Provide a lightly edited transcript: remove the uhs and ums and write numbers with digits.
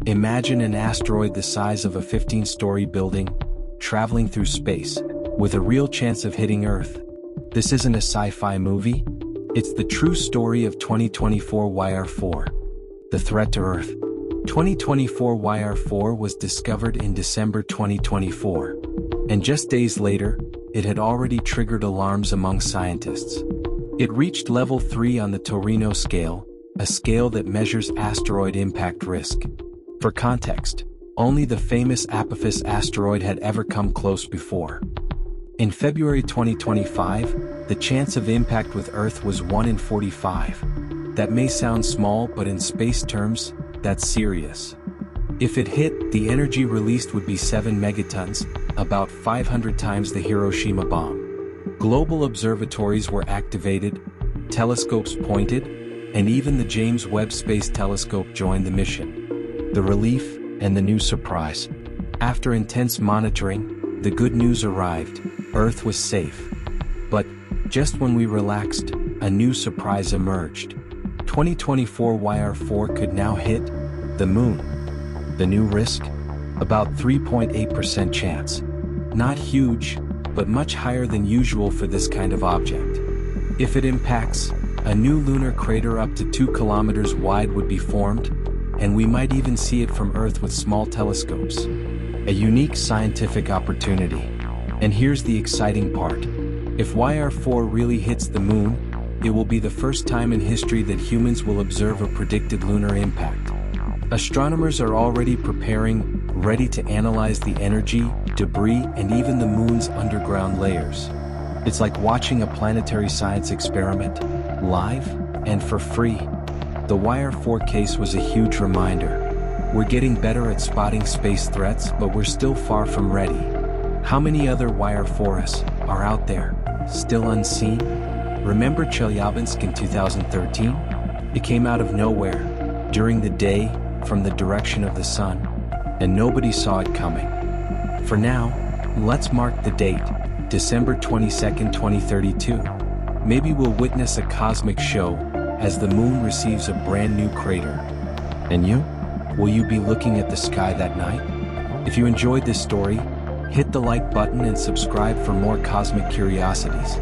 Imagine an asteroid the size of a 15-story building, traveling through space, with a real chance of hitting Earth. This isn't a sci-fi movie. It's the true story of 2024 YR4. The threat to Earth. 2024 YR4 was discovered in December 2024. And just days later, it had already triggered alarms among scientists. It reached level 3 on the Torino scale, a scale that measures asteroid impact risk. For context, only the famous Apophis asteroid had ever come close before. In February 2025, the chance of impact with Earth was 1 in 45. That may sound small, but in space terms, that's serious. If it hit, the energy released would be 7 megatons, about 500 times the Hiroshima bomb. Global observatories were activated, telescopes pointed, and even the James Webb Space Telescope joined the mission. The relief and the new surprise. After intense monitoring, the good news arrived. Earth was safe. But just when we relaxed, a new surprise emerged. 2024 YR4 could now hit the Moon. The new risk? About 3.8% chance. Not huge, but much higher than usual for this kind of object. If it impacts, a new lunar crater up to 2 kilometers wide would be formed, and we might even see it from Earth with small telescopes. A unique scientific opportunity. And here's the exciting part. If YR4 really hits the Moon, it will be the first time in history that humans will observe a predicted lunar impact. Astronomers are already preparing, ready to analyze the energy, debris, and even the Moon's underground layers. It's like watching a planetary science experiment, live and for free. The YR4 case was a huge reminder. We're getting better at spotting space threats, but we're still far from ready. How many other YR4s are out there, still unseen? Remember Chelyabinsk in 2013? It came out of nowhere, during the day, from the direction of the sun, and nobody saw it coming. For now, let's mark the date, December 22nd, 2032. Maybe we'll witness a cosmic show as the Moon receives a brand new crater. And you? Will you be looking at the sky that night? If you enjoyed this story, hit the like button and subscribe for more cosmic curiosities.